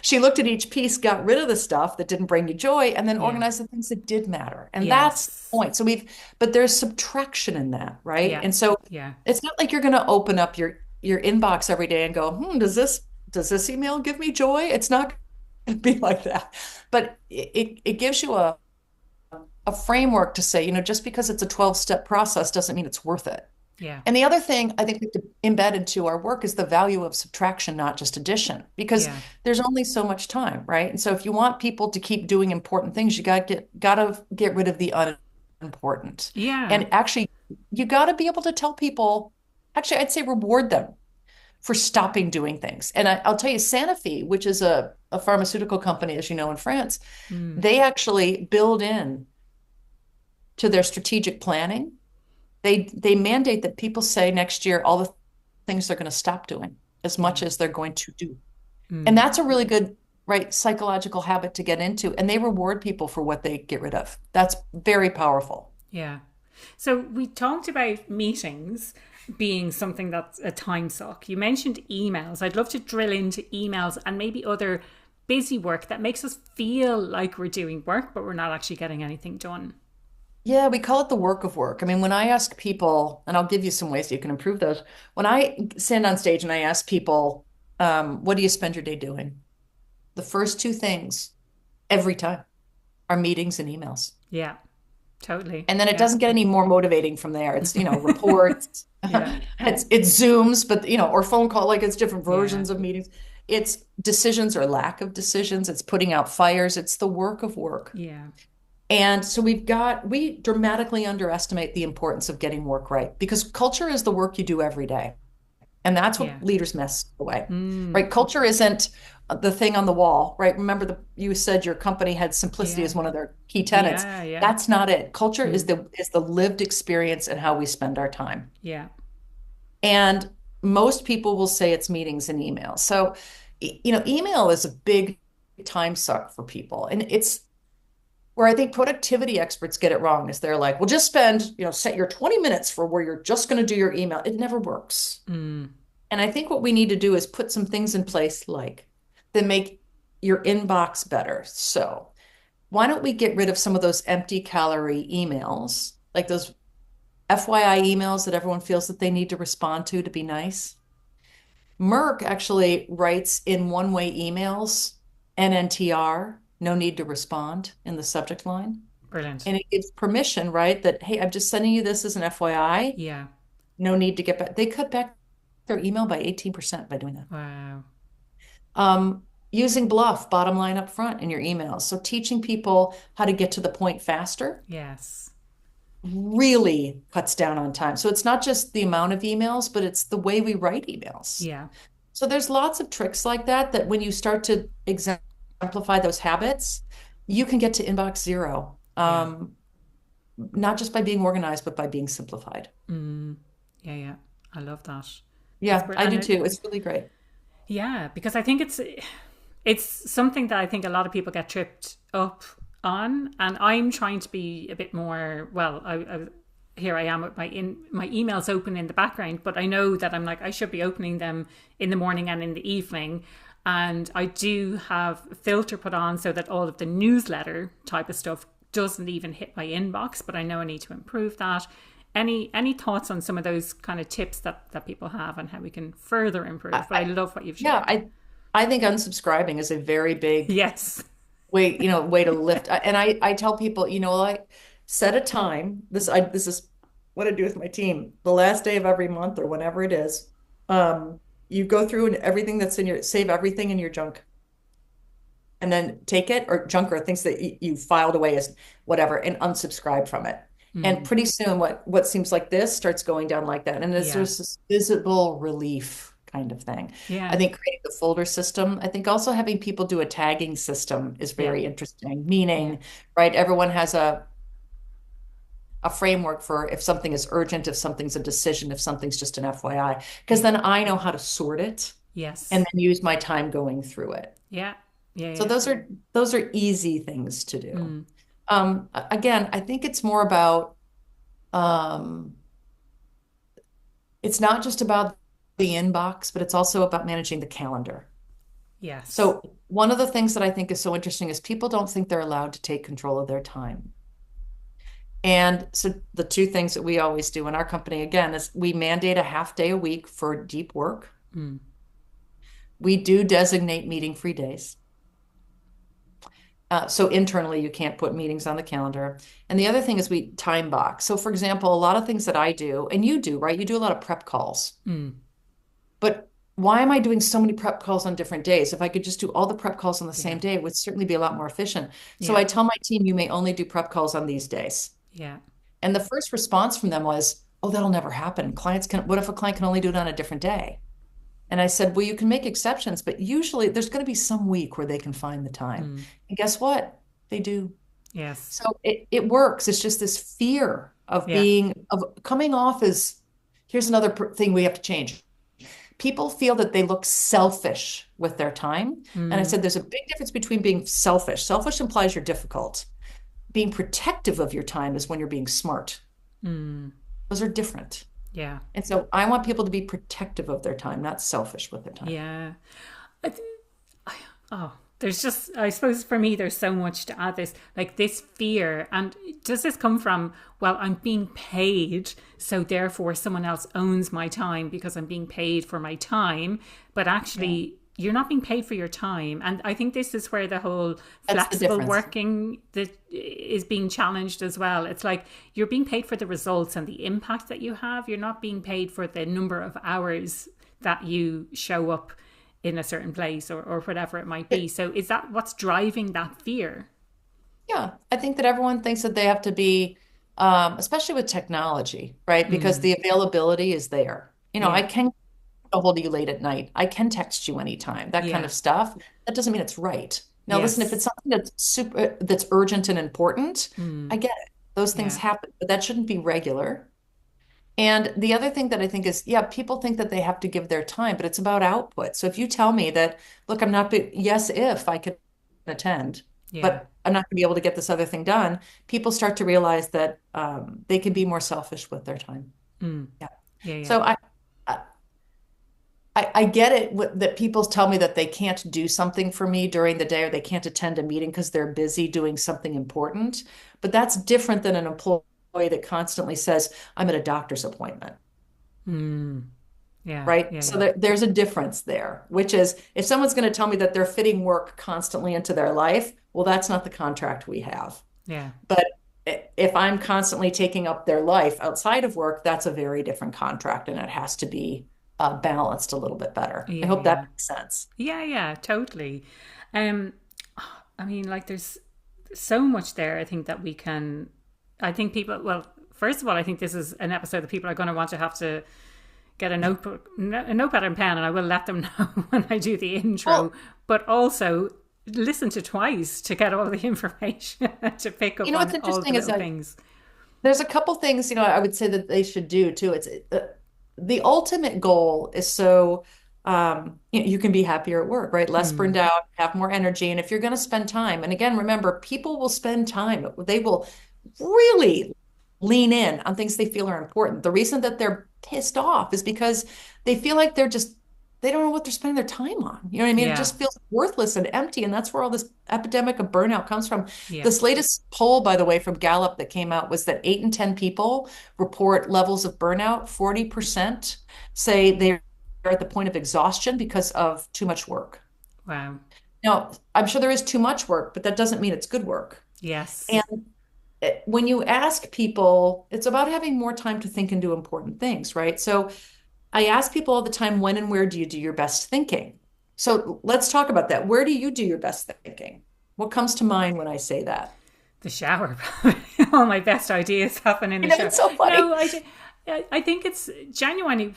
Speaker 2: She looked at each piece, got rid of the stuff that didn't bring you joy, and then
Speaker 1: Yeah.
Speaker 2: organized the things that did matter. And that's the
Speaker 1: Yes.
Speaker 2: point. But there's subtraction in that, right?
Speaker 1: Yeah.
Speaker 2: And so
Speaker 1: Yeah.
Speaker 2: it's not like you're going to open up your inbox every day and go, does this email give me joy? It's not going to be like that. But it gives you a framework to say, just because it's a 12-step process doesn't mean it's worth it.
Speaker 1: Yeah.
Speaker 2: And the other thing I think we have to embed into our work is the value of subtraction, not just addition, because
Speaker 1: Yeah.
Speaker 2: there's only so much time, right? And so if you want people to keep doing important things, you got to get rid of the unimportant.
Speaker 1: Yeah.
Speaker 2: And actually, you got to be able to tell people, actually, I'd say reward them for stopping doing things. And I'll tell you, Sanofi, which is a pharmaceutical company, as you know, in France,
Speaker 1: Mm.
Speaker 2: they actually build in to their strategic planning. They mandate that people say next year all the things they're going to stop doing as much
Speaker 1: Yeah.
Speaker 2: as they're going to do. And
Speaker 1: Mm.
Speaker 2: that's a really good, right, psychological habit to get into. And they reward people for what they get rid of. That's very powerful.
Speaker 1: Yeah. So we talked about meetings being something that's a time suck. You mentioned emails. I'd love to drill into emails and maybe other busy work that makes us feel like we're doing work, but we're not actually getting anything done.
Speaker 2: Yeah, we call it the work of work. I mean, when I ask people, and I'll give you some ways you can improve those. When I stand on stage and I ask people, what do you spend your day doing? The first two things every time are meetings and emails.
Speaker 1: Yeah, totally.
Speaker 2: And then it
Speaker 1: Yeah.
Speaker 2: doesn't get any more motivating from there. It's, reports,
Speaker 1: Yeah.
Speaker 2: it's Zooms, but or phone call, like it's different
Speaker 1: Yeah.
Speaker 2: versions of meetings. It's decisions or lack of decisions. It's putting out fires. It's the work of work.
Speaker 1: Yeah.
Speaker 2: And so we dramatically underestimate the importance of getting work right because culture is the work you do every day. And that's what
Speaker 1: Yeah.
Speaker 2: leaders miss away,
Speaker 1: Mm.
Speaker 2: right? Culture isn't the thing on the wall, right? Remember you said your company had simplicity as
Speaker 1: Yeah.
Speaker 2: one of their key tenets.
Speaker 1: Yeah. Yeah.
Speaker 2: That's not it. Culture is
Speaker 1: Mm.
Speaker 2: the lived experience and how we spend our time.
Speaker 1: Yeah.
Speaker 2: And most people will say it's meetings and emails. So, email is a big time suck for people. And it's where I think productivity experts get it wrong is they're like, well, just set your 20 minutes for where you're just going to do your email. It never works.
Speaker 1: Mm.
Speaker 2: And I think what we need to do is put some things in place like that make your inbox better. So why don't we get rid of some of those empty calorie emails, like those FYI emails that everyone feels that they need to respond to be nice? Merck actually writes in one-way emails, NNTR, no need to respond in the subject line.
Speaker 1: Brilliant.
Speaker 2: And it gives permission, right? That, hey, I'm just sending you this as an FYI.
Speaker 1: Yeah.
Speaker 2: No need to get back. They cut back their email by 18% by doing that.
Speaker 1: Wow.
Speaker 2: Using bluff, bottom line up front in your emails. So teaching people how to get to the point faster
Speaker 1: Yes.
Speaker 2: really cuts down on time. So it's not just the amount of emails, but it's the way we write emails.
Speaker 1: Yeah.
Speaker 2: So there's lots of tricks like that when you start to exemplify those habits, you can get to inbox zero.
Speaker 1: Yeah.
Speaker 2: Not just by being organized, but by being simplified.
Speaker 1: Mm. Yeah. Yeah. I love that.
Speaker 2: Yeah, I do too. It's really great.
Speaker 1: Yeah, because I think it's something that I think a lot of people get tripped up on, and I'm trying to be a bit more. Well, here I am with my emails open in the background, but I know that I'm like I should be opening them in the morning and in the evening, and I do have a filter put on so that all of the newsletter type of stuff doesn't even hit my inbox. But I know I need to improve that. Any thoughts on some of those kind of tips that people have and how we can further improve? But I love what you've shared.
Speaker 2: Yeah, I think unsubscribing is a very big
Speaker 1: Yes.
Speaker 2: way to lift. And I tell people, like set a time. This is what I do with my team. The last day of every month or whenever it is, you go through and everything that's save everything in your junk. And then take it or junk or things that you filed away as whatever and unsubscribe from it. And pretty soon what seems like this starts going down like that. And it's
Speaker 1: Yeah.
Speaker 2: just this visible relief kind of thing. I
Speaker 1: Yeah.
Speaker 2: think creating the folder system, I think also having people do a tagging system is
Speaker 1: Yeah.
Speaker 2: very interesting,
Speaker 1: Yeah.
Speaker 2: meaning, right, everyone has a framework for if something is urgent, if something's a decision, if something's just an FYI, because then I know how to sort it and
Speaker 1: Yes.
Speaker 2: then use my time going through it.
Speaker 1: Yeah. Yeah.
Speaker 2: So
Speaker 1: Yeah.
Speaker 2: those are easy things to do. Again, I think it's more about um, it's not just about the inbox, but it's also about managing the calendar.
Speaker 1: Yes.
Speaker 2: So one of the things that I think is so interesting is people don't think they're allowed to take control of their time. And so the two things that we always do in our company, again, is we mandate a half day a week for deep work.
Speaker 1: Mm.
Speaker 2: We do designate meeting-free days. So internally, you can't put meetings on the calendar. And the other thing is we time box. So for example, a lot of things that I do, and you do, right? You do a lot of prep calls.
Speaker 1: Mm.
Speaker 2: But why am I doing so many prep calls on different days? If I could just do all the prep calls on the
Speaker 1: Yeah.
Speaker 2: same day, it would certainly be a lot more efficient. So
Speaker 1: Yeah.
Speaker 2: I tell my team, you may only do prep calls on these days.
Speaker 1: Yeah.
Speaker 2: And the first response from them was, oh, that'll never happen. What if a client can only do it on a different day? And I said, well, you can make exceptions, but usually there's going to be some week where they can find the time.
Speaker 1: Mm.
Speaker 2: And guess what? They do.
Speaker 1: Yes.
Speaker 2: So it works. It's just this fear
Speaker 1: Yeah.
Speaker 2: of coming off as, here's another thing we have to change. People feel that they look selfish with their time. And I
Speaker 1: Mm.
Speaker 2: said, there's a big difference between being selfish. Selfish implies you're difficult. Being protective of your time is when you're being smart.
Speaker 1: Mm.
Speaker 2: Those are different.
Speaker 1: Yeah.
Speaker 2: And so I want people to be protective of their time, not selfish with their time.
Speaker 1: Yeah. I th- oh, there's just, I suppose for me, there's so much to add this, like this fear. And does this come from, well, I'm being paid, so therefore someone else owns my time because I'm being paid for my time. But
Speaker 2: Yeah,
Speaker 1: actually, you're not being paid for your time. And I think this is where the whole
Speaker 2: that's the
Speaker 1: flexible
Speaker 2: difference.
Speaker 1: working that is being challenged as well. It's like you're being paid for the results and the impact that you have. You're not being paid for the number of hours that you show up in a certain place or whatever it might be. So is that what's driving that fear?
Speaker 2: Yeah, I think that everyone thinks that they have to be, especially with technology, right? Because
Speaker 1: Mm,
Speaker 2: the availability is there. I
Speaker 1: yeah.
Speaker 2: can get a hold of you late at night. I can text you anytime, that kind
Speaker 1: Yeah.
Speaker 2: of stuff. That doesn't mean it's right. Now, listen, if it's
Speaker 1: Yes.
Speaker 2: something that's urgent and important, I
Speaker 1: Mm,
Speaker 2: get it. Those things
Speaker 1: yeah.
Speaker 2: happen, but that shouldn't be regular. And the other thing that I think is, yeah, people think that they have to give their time, but it's about output. So if you tell me that, look, I'm not, yes, if I could attend,
Speaker 1: Yeah.
Speaker 2: but I'm not going to be able to get this other thing done, people start to realize that they can be more selfish with their time.
Speaker 1: Mm,
Speaker 2: Yeah.
Speaker 1: yeah. Yeah.
Speaker 2: So I, I get it that people tell me that they can't do something for me during the day or they can't attend a meeting because they're busy doing something important. But that's different than an employee that constantly says, I'm at a doctor's appointment.
Speaker 1: Mm, yeah.
Speaker 2: Right?
Speaker 1: Yeah.
Speaker 2: So
Speaker 1: Yeah.
Speaker 2: there's a difference there, which is if someone's going to tell me that they're fitting work constantly into their life, well, that's not the contract we have.
Speaker 1: Yeah.
Speaker 2: But if I'm constantly taking up their life outside of work, that's a very different contract and it has to be balanced a little bit better. I
Speaker 1: Yeah.
Speaker 2: hope that
Speaker 1: Yeah.
Speaker 2: makes sense.
Speaker 1: Yeah. Yeah. Totally. Um, I mean, like, there's so much there. I think that we can. I think people. Well, first of all, I think this is an episode that people are going to want to have to get a notepad and pen, and I will let them know when I do the intro.
Speaker 2: Well,
Speaker 1: But also listen to twice to get all the information to pick up
Speaker 2: what's
Speaker 1: on all the
Speaker 2: interesting is
Speaker 1: little
Speaker 2: that
Speaker 1: things.
Speaker 2: there's a couple things, I would say that they should do too. It's the ultimate goal is so you can be happier at work, right? Less
Speaker 1: Mm,
Speaker 2: burned out, have more energy. And if you're going to spend time, and again, remember, people will spend time. They will really lean in on things they feel are important. The reason that they're pissed off is because they feel like they don't know what they're spending their time on. You know what I mean? It
Speaker 1: yeah,
Speaker 2: just feels worthless and empty. And that's where all this epidemic of burnout comes from.
Speaker 1: yeah.
Speaker 2: This latest poll, by the way, from Gallup that came out was that 8 in 10 people report levels of burnout. 40% say they're at the point of exhaustion because of too much work.
Speaker 1: Wow.
Speaker 2: Now, I'm sure there is too much work, but that doesn't mean it's good work.
Speaker 1: Yes.
Speaker 2: And when you ask people, it's about having more time to think and do important things, right? So I ask people all the time, when and where do you do your best thinking? So let's talk about that. Where do you do your best thinking? What comes to mind when I say that?
Speaker 1: The shower. All my best ideas happen in the shower.
Speaker 2: It's so funny.
Speaker 1: No, I think it's genuinely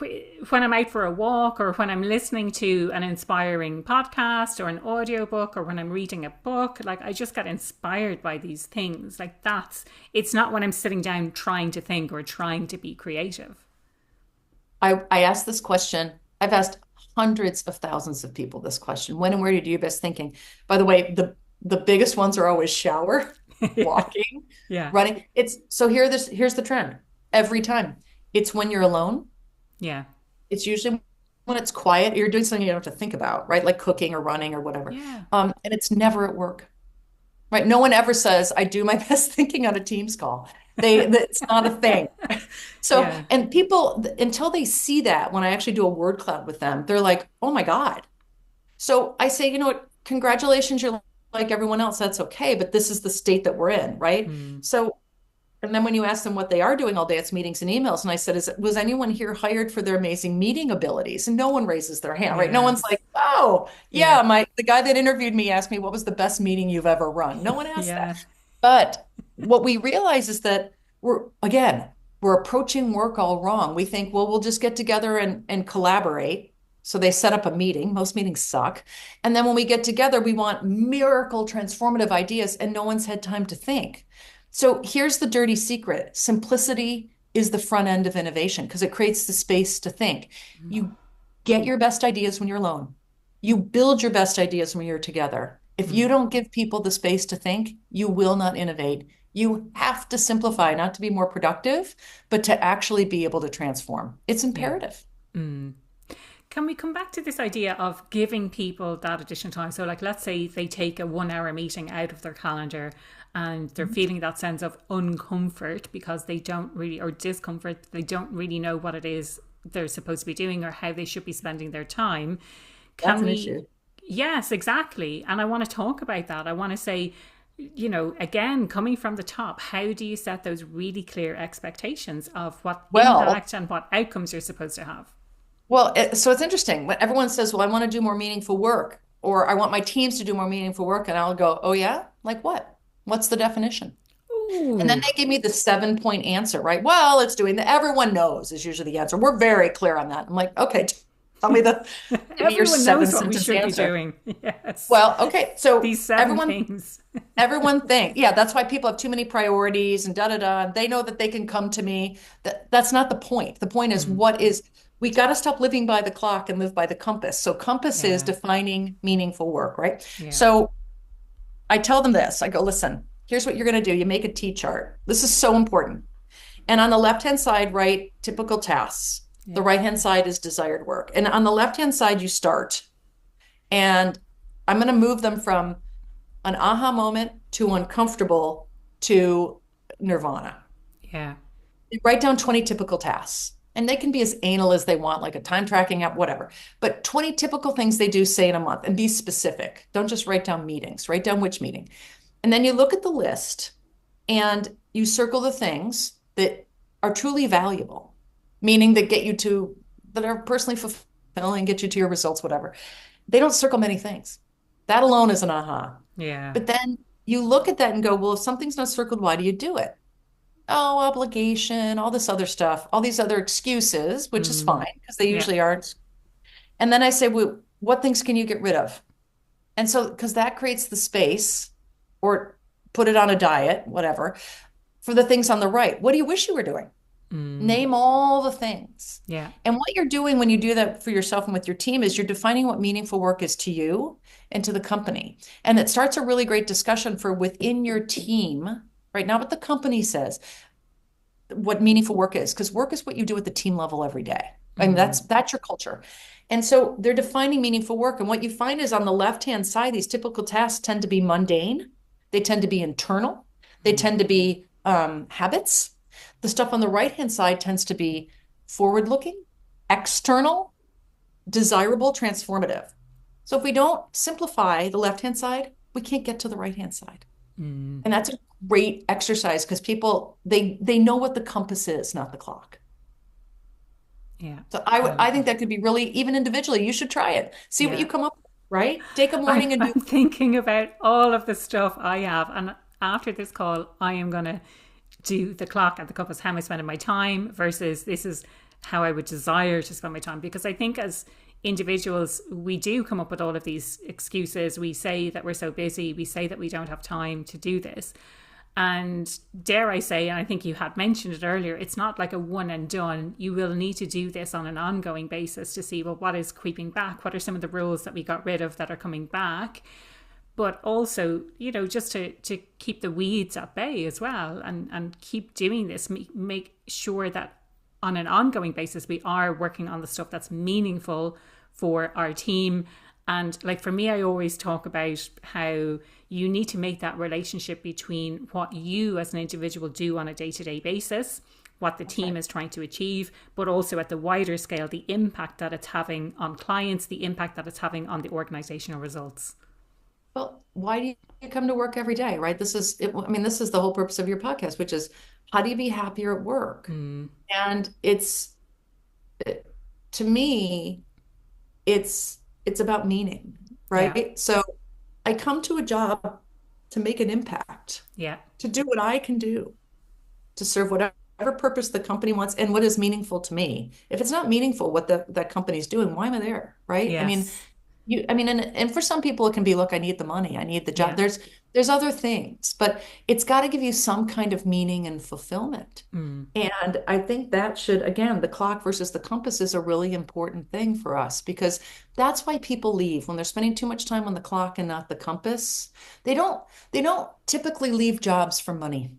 Speaker 1: when I'm out for a walk or when I'm listening to an inspiring podcast or an audiobook or when I'm reading a book, like I just get inspired by these things. Like it's not when I'm sitting down trying to think or trying to be creative.
Speaker 2: I asked this question. I've asked hundreds of thousands of people this question. When and where do you do your best thinking? By the way, the biggest ones are always shower. walking,
Speaker 1: Yeah.
Speaker 2: running. Here's the trend. Every time. It's when you're alone.
Speaker 1: Yeah.
Speaker 2: It's usually when it's quiet, you're doing something you don't have to think about, right? Like cooking or running or whatever.
Speaker 1: Yeah.
Speaker 2: And it's never at work, right? No one ever says, I do my best thinking on a Teams call. It's not a thing. So,
Speaker 1: Yeah.
Speaker 2: and people, until they see that, when I actually do a word cloud with them, they're like, oh my God. So I say, you know what? Congratulations, you're like everyone else. That's okay. But this is the state that we're in, right?
Speaker 1: Mm.
Speaker 2: So, and then when you ask them what they are doing all day, it's meetings and emails. And I said, was anyone here hired for their amazing meeting abilities? And no one raises their hand, right? No one's like,
Speaker 1: Yes.
Speaker 2: oh,
Speaker 1: Yeah.
Speaker 2: yeah, the guy that interviewed me asked me what was the best meeting you've ever run. No one asked that.
Speaker 1: Yeah.
Speaker 2: But what we realize is that we're approaching work all wrong. We think, well, we'll just get together and collaborate. So they set up a meeting. Most meetings suck. And then when we get together, we want miracle transformative ideas, and no one's had time to think. So here's the dirty secret. Simplicity is the front end of innovation because it creates the space to think. You get your best ideas when you're alone. You build your best ideas when you're together. If you
Speaker 1: Mm.
Speaker 2: don't give people the space to think, you will not innovate. You have to simplify, not to be more productive, but to actually be able to transform. It's
Speaker 1: Yeah.
Speaker 2: imperative.
Speaker 1: Mm. Can we come back to this idea of giving people that additional time? So, like, let's say they take a 1 hour meeting out of their calendar and they're feeling that sense of uncomfort because they don't really, or discomfort, they don't really know what it is they're supposed to be doing or how they should be spending their time.
Speaker 2: That's
Speaker 1: Can
Speaker 2: an
Speaker 1: we?
Speaker 2: issue.
Speaker 1: Yes, exactly. And I want to talk about that. I want to say, again, coming from the top, how do you set those really clear expectations of what
Speaker 2: Well,
Speaker 1: impact and what outcomes you're supposed to have?
Speaker 2: so it's interesting when everyone says, well, I want to do more meaningful work, or I want my teams to do more meaningful work. And I'll go, oh, yeah? Like what? What's the definition? And then
Speaker 1: Ooh,
Speaker 2: they give me the 7 point answer, right? Well, it's doing the everyone knows is usually the answer. We're very clear on that. I'm like, okay, give me your
Speaker 1: everyone knows
Speaker 2: seven
Speaker 1: what we
Speaker 2: sentence
Speaker 1: should be
Speaker 2: answer.
Speaker 1: doing. Yes.
Speaker 2: Well, okay. So
Speaker 1: These seven things.
Speaker 2: everyone thinks, yeah, that's why people have too many priorities and da da da. They know that they can come to me. That's not the point. The point is
Speaker 1: Mm,
Speaker 2: we got to stop living by the clock and live by the compass. So compass is
Speaker 1: yeah.
Speaker 2: defining meaningful work, right?
Speaker 1: Yeah.
Speaker 2: So I tell them this. I go, listen, here's what you're going to do. You make a T chart. This is so important. And on the left-hand side, write typical tasks. The
Speaker 1: Yeah.
Speaker 2: right-hand side is desired work. And on the left-hand side, you start. And I'm going to move them from an aha moment to uncomfortable to nirvana.
Speaker 1: Yeah.
Speaker 2: Write down 20 typical tasks. And they can be as anal as they want, like a time tracking app, whatever. But 20 typical things they do, say, in a month, and be specific. Don't just write down meetings, write down which meeting. And then you look at the list and you circle the things that are truly valuable, meaning that are personally fulfilling, get you to your results, whatever. They don't circle many things. That alone is an aha.
Speaker 1: Yeah.
Speaker 2: But then you look at that and go, well, if something's not circled, why do you do it? Oh, obligation, all this other stuff, all these other excuses, which is
Speaker 1: Mm,
Speaker 2: fine because they
Speaker 1: yeah.
Speaker 2: usually are. And then I say, well, what things can you get rid of? And so, because that creates the space or put it on a diet, whatever, for the things on the right. What do you wish you were doing?
Speaker 1: Mm,
Speaker 2: Name all the things.
Speaker 1: yeah.
Speaker 2: And what you're doing when you do that for yourself and with your team is you're defining what meaningful work is to you and to the company. And it starts a really great discussion for within your team, right? Not what the company says, what meaningful work is, because work is what you do at the team level every day. I mean,
Speaker 1: Mm,
Speaker 2: that's your culture. And so they're defining meaningful work. And what you find is on the left-hand side, these typical tasks tend to be mundane. They tend to be internal. They
Speaker 1: mm,
Speaker 2: tend to be habits. The stuff on the right-hand side tends to be forward-looking, external, desirable, transformative. So if we don't simplify the left-hand side, we can't get to the right-hand side.
Speaker 1: mm,
Speaker 2: And that's a great exercise because people they know what the compass is, not the clock.
Speaker 1: yeah.
Speaker 2: So
Speaker 1: I love
Speaker 2: I think
Speaker 1: that.
Speaker 2: that could be really, even individually, you should try it. See what you
Speaker 1: Yeah.
Speaker 2: come up with, right? Take a morning and do.
Speaker 1: I'm thinking about all of the stuff I have. And after this call, I am going to do the clock and the compass, how am I spending my time versus this is how I would desire to spend my time. Because I think as individuals, we do come up with all of these excuses. We say that we're so busy. We say that we don't have time to do this. And dare I say, and I think you had mentioned it earlier, it's not like a one and done. You will need to do this on an ongoing basis to see, well, what is creeping back? What are some of the rules that we got rid of that are coming back? but also, just to keep the weeds at bay as well, and keep doing this, make sure that on an ongoing basis we are working on the stuff that's meaningful for our team. And like for me, I always talk about how you need to make that relationship between what you as an individual do on a day-to-day basis, what the team is trying to achieve, but also at the wider scale, the impact that it's having on clients, the impact that it's having on the organizational results.
Speaker 2: Well, why do you come to work every day, right? This is it, I mean, this is the whole purpose of your podcast, which is how do you be happier at work?
Speaker 1: Mm,
Speaker 2: And to me, it's about meaning,
Speaker 1: yeah,
Speaker 2: right? So I come to a job to make an impact,
Speaker 1: yeah,
Speaker 2: to do what I can do, to serve whatever purpose the company wants and what is meaningful to me. If it's not meaningful what that company's doing, why am I there, right? I mean,
Speaker 1: yes,
Speaker 2: and for some people it can be, look, I need the money, I need the job.
Speaker 1: yeah,
Speaker 2: There's other things, but it's got to give you some kind of meaning and fulfillment.
Speaker 1: mm,
Speaker 2: And I think that should, again, the clock versus the compass is a really important thing for us because that's why people leave when they're spending too much time on the clock and not the compass. They don't they don't typically leave jobs for money.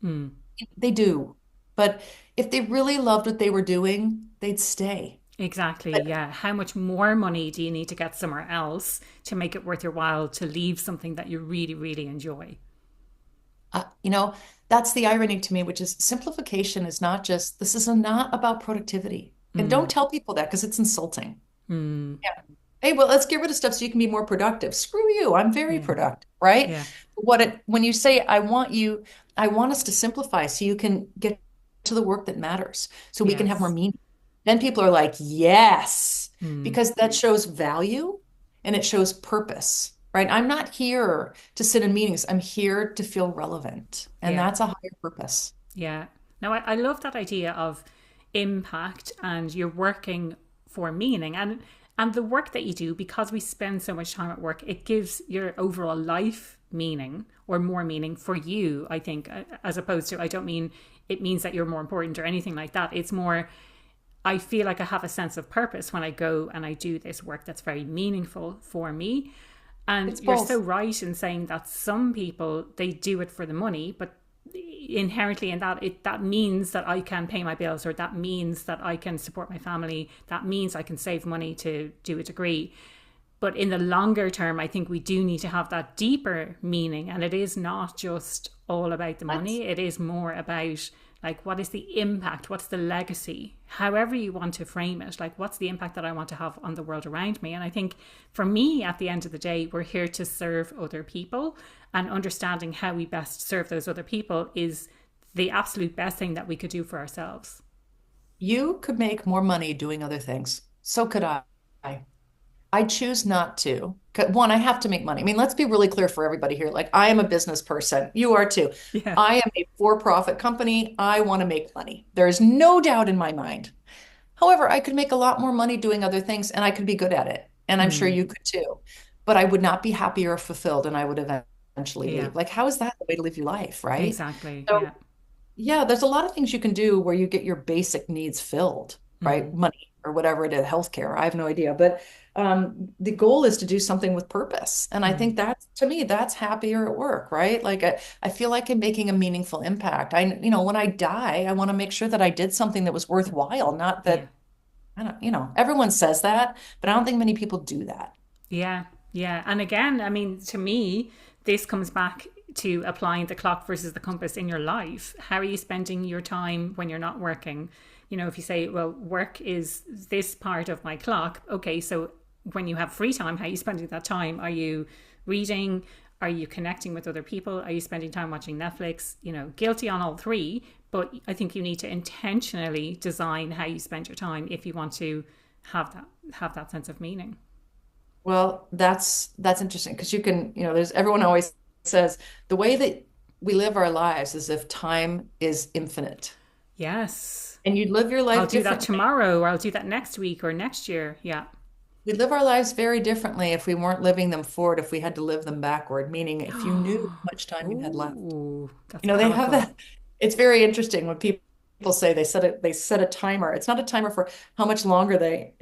Speaker 1: mm.
Speaker 2: They do. But if they really loved what they were doing, they'd stay.
Speaker 1: Exactly.
Speaker 2: But
Speaker 1: Yeah. How much more money do you need to get somewhere else to make it worth your while to leave something that you really, really enjoy?
Speaker 2: you know, that's the irony to me, which is simplification is not just, this is not about productivity. And
Speaker 1: Mm,
Speaker 2: don't tell people that because it's insulting.
Speaker 1: mm,
Speaker 2: Yeah. Hey, well, let's get rid of stuff so you can be more productive. Screw you. I'm very
Speaker 1: yeah.
Speaker 2: productive, right?
Speaker 1: Yeah.
Speaker 2: When you say, I want us to simplify so you can get to the work that matters, so we can have more
Speaker 1: Yes.
Speaker 2: meaning. Then people are like, yes,
Speaker 1: Mm,
Speaker 2: because that shows value and it shows purpose, right? I'm not here to sit in meetings. I'm here to feel relevant. And
Speaker 1: yeah.
Speaker 2: that's a higher purpose.
Speaker 1: Yeah. Now, I love that idea of impact, and you're working for meaning, and the work that you do, because we spend so much time at work, it gives your overall life meaning, or more meaning for you, I think, as opposed to, I don't mean it means that you're more important or anything like that. It's more, I feel like I have a sense of purpose when I go and I do this work that's very meaningful for me. And
Speaker 2: It's
Speaker 1: you're so
Speaker 2: both.
Speaker 1: right in saying that some people, they do it for the money, but inherently in that, that means that I can pay my bills, or that means that I can support my family, that means I can save money to do a degree. But in the longer term, I think we do need to have that deeper meaning, and it is not just all about the
Speaker 2: That's
Speaker 1: money. It is more about, like, what is the impact, what's the legacy, however you want to frame it, like what's the impact that I want to have on the world around me. And I think for me, at the end of the day, we're here to serve other people, and understanding how we best serve those other people is the absolute best thing that we could do for ourselves.
Speaker 2: You could make more money doing other things. So could I. I choose not to. 'Cause one, I have to make money. I mean, let's be really clear for everybody here. Like, I am a business person. You are too.
Speaker 1: Yeah.
Speaker 2: I am a for-profit company. I want to make money. There is no doubt in my mind. However, I could make a lot more money doing other things and I could be good at it. And I'm sure
Speaker 1: Mm,
Speaker 2: you could too. But I would not be happy or fulfilled and I would eventually
Speaker 1: yeah,
Speaker 2: leave. Like, how is that the way to live your life, right?
Speaker 1: exactly.
Speaker 2: So
Speaker 1: Yeah.
Speaker 2: yeah, there's a lot of things you can do where you get your basic needs filled, right?
Speaker 1: Mm,
Speaker 2: Money or whatever it is, healthcare. I have no idea. But the goal is to do something with purpose. And I
Speaker 1: mm,
Speaker 2: think that's, to me, that's happier at work, right? Like I feel like I'm making a meaningful impact. When I die, I want to make sure that I did something that was worthwhile, not
Speaker 1: yeah.
Speaker 2: that, I don't, everyone says that, but I don't think many people do that.
Speaker 1: Yeah, yeah. And again, I mean, to me, this comes back to applying the clock versus the compass in your life. How are you spending your time when you're not working? If you say, well, work is this part of my clock, okay, so when you have free time, how are you spending that time? Are you reading? Are you connecting with other people? Are you spending time watching Netflix? Guilty on all three, but I think you need to intentionally design how you spend your time if you want to have that sense of meaning.
Speaker 2: Well, that's interesting because you can, there's everyone always says the way that we live our lives is if time is infinite
Speaker 1: Yes.
Speaker 2: and you live your
Speaker 1: I'll
Speaker 2: life
Speaker 1: do that
Speaker 2: differently.
Speaker 1: tomorrow, or I'll do that next week or next year. Yeah.
Speaker 2: We live our lives very differently if we weren't living them forward, if we had to live them backward, meaning if you knew how much time you had left.
Speaker 1: Oh, that's
Speaker 2: They have
Speaker 1: powerful.
Speaker 2: that. It's very interesting when people say they set a timer. It's not a timer for how much longer they,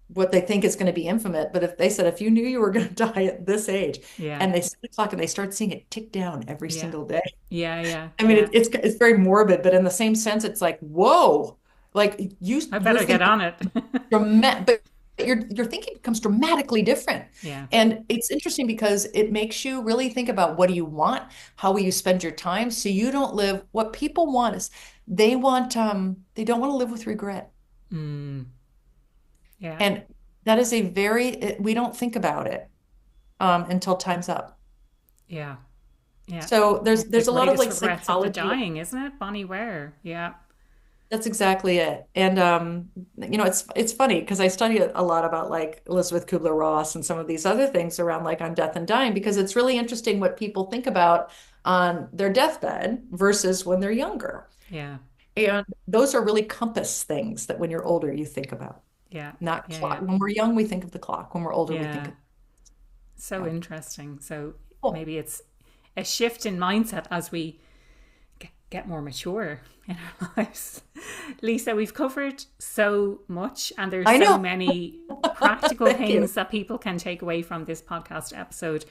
Speaker 2: what they think is going to be infinite. But if they said, if you knew you were going to die at this age,
Speaker 1: Yeah.
Speaker 2: and they set the clock and they start seeing it tick down every
Speaker 1: Yeah.
Speaker 2: single day.
Speaker 1: Yeah. Yeah.
Speaker 2: I mean,
Speaker 1: Yeah.
Speaker 2: it's very morbid, but in the same sense, it's like, whoa, like
Speaker 1: I
Speaker 2: you're
Speaker 1: better get
Speaker 2: thinking
Speaker 1: on it.
Speaker 2: dramatic, but your thinking becomes dramatically different.
Speaker 1: Yeah.
Speaker 2: And it's interesting because it makes you really think about what do you want? How will you spend your time? So you don't live what people want is they don't want to live with regret.
Speaker 1: Mm. Yeah.
Speaker 2: And that is we don't think about it until time's up.
Speaker 1: Yeah. Yeah.
Speaker 2: So
Speaker 1: The
Speaker 2: there's a lot of
Speaker 1: greatest
Speaker 2: like
Speaker 1: regrets of the
Speaker 2: psychology.
Speaker 1: dying, isn't it? Bonnie Ware. Yeah.
Speaker 2: That's exactly it. And it's funny because I study a lot about like Elizabeth Kubler-Ross and some of these other things around like on death and dying because it's really interesting what people think about on their deathbed versus when they're younger.
Speaker 1: Yeah.
Speaker 2: And those are really compass things that when you're older you think about,
Speaker 1: Yeah.
Speaker 2: not
Speaker 1: Yeah.
Speaker 2: clock.
Speaker 1: Yeah.
Speaker 2: When we're young, we think of the clock. When we're older, we think
Speaker 1: Yeah.
Speaker 2: of
Speaker 1: So
Speaker 2: yeah.
Speaker 1: interesting. So
Speaker 2: Cool.
Speaker 1: maybe it's a shift in mindset as we get more mature in our lives. Lisa, we've covered so much, and there's
Speaker 2: I
Speaker 1: so
Speaker 2: know.
Speaker 1: many practical
Speaker 2: Thank you.
Speaker 1: things that people can take away from this podcast episode.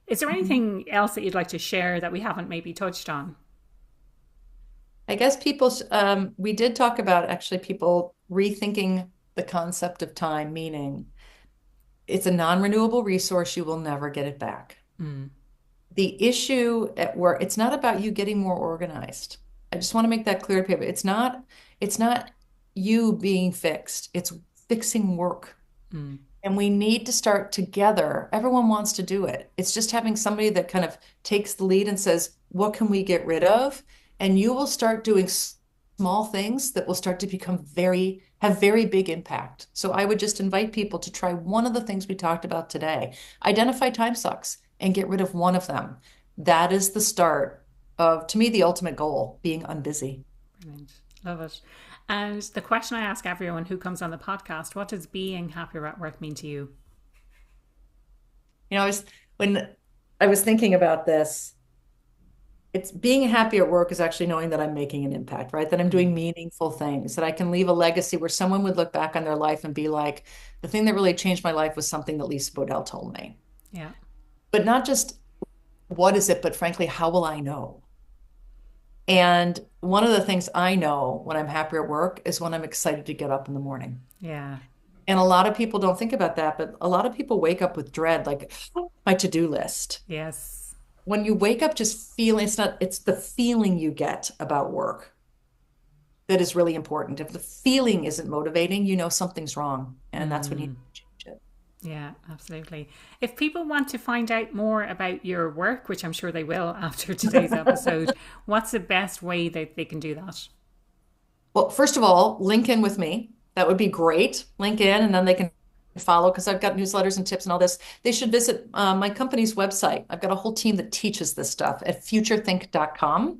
Speaker 1: Is there
Speaker 2: Mhm.
Speaker 1: anything else that you'd like to share that we haven't maybe touched on?
Speaker 2: I guess we did talk about actually people rethinking the concept of time, meaning it's a non-renewable resource. You will never get it back.
Speaker 1: Mm.
Speaker 2: The issue at work, it's not about you getting more organized. I just want to make that clear to people. It's not you being fixed. It's fixing work.
Speaker 1: Mm.
Speaker 2: And we need to start together. Everyone wants to do it. It's just having somebody that kind of takes the lead and says, what can we get rid of? And you will start doing small things that will start to have very big impact. So I would just invite people to try one of the things we talked about today. Identify time sucks and get rid of one of them. That is the start of, to me, the ultimate goal, being unbusy.
Speaker 1: Brilliant. Love it. And the question I ask everyone who comes on the podcast, what does being happier at work mean to you?
Speaker 2: When I was thinking about this, it's being happy at work is actually knowing that I'm making an impact, right? That I'm
Speaker 1: Mm.
Speaker 2: doing meaningful things, that I can leave a legacy where someone would look back on their life and be like, the thing that really changed my life was something that Lisa Bodell told me.
Speaker 1: Yeah.
Speaker 2: But not just what is it, but frankly, how will I know? And one of the things I know when I'm happier at work is when I'm excited to get up in the morning.
Speaker 1: Yeah.
Speaker 2: And a lot of people don't think about that, but a lot of people wake up with dread, like my to-do list.
Speaker 1: Yes.
Speaker 2: When you wake up just feeling, it's the feeling you get about work that is really important. If the feeling isn't motivating, you know something's wrong. And that's when you
Speaker 1: Mm.
Speaker 2: change it.
Speaker 1: Yeah, absolutely. If people want to find out more about your work, which I'm sure they will after today's episode, what's the best way that they can do that?
Speaker 2: Well, first of all, link in with me. That would be great. Link in, and then they can follow because I've got newsletters and tips and all this. They should visit my company's website. I've got a whole team that teaches this stuff at futurethink.com.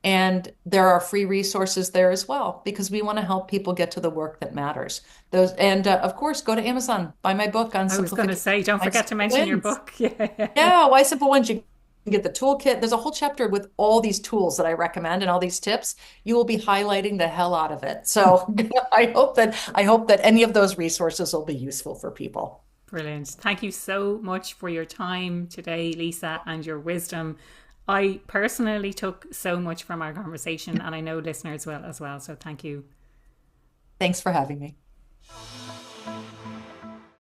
Speaker 2: And there are free resources there as well because we want to help people get to the work that matters. Those and of course, go to Amazon, buy my book on
Speaker 1: I was going to
Speaker 2: simplification.
Speaker 1: say, don't
Speaker 2: Why
Speaker 1: forget to
Speaker 2: Simple
Speaker 1: mention your
Speaker 2: Wins.
Speaker 1: book. Yeah.
Speaker 2: Yeah, why simple wins? You can get the toolkit. There's a whole chapter with all these tools that I recommend and all these tips. You will be highlighting the hell out of it. So I hope that any of those resources will be useful for people.
Speaker 1: Brilliant. Thank you so much for your time today, Lisa, and your wisdom. I personally took so much from our conversation, and I know listeners will as well. So thank you.
Speaker 2: Thanks for having me.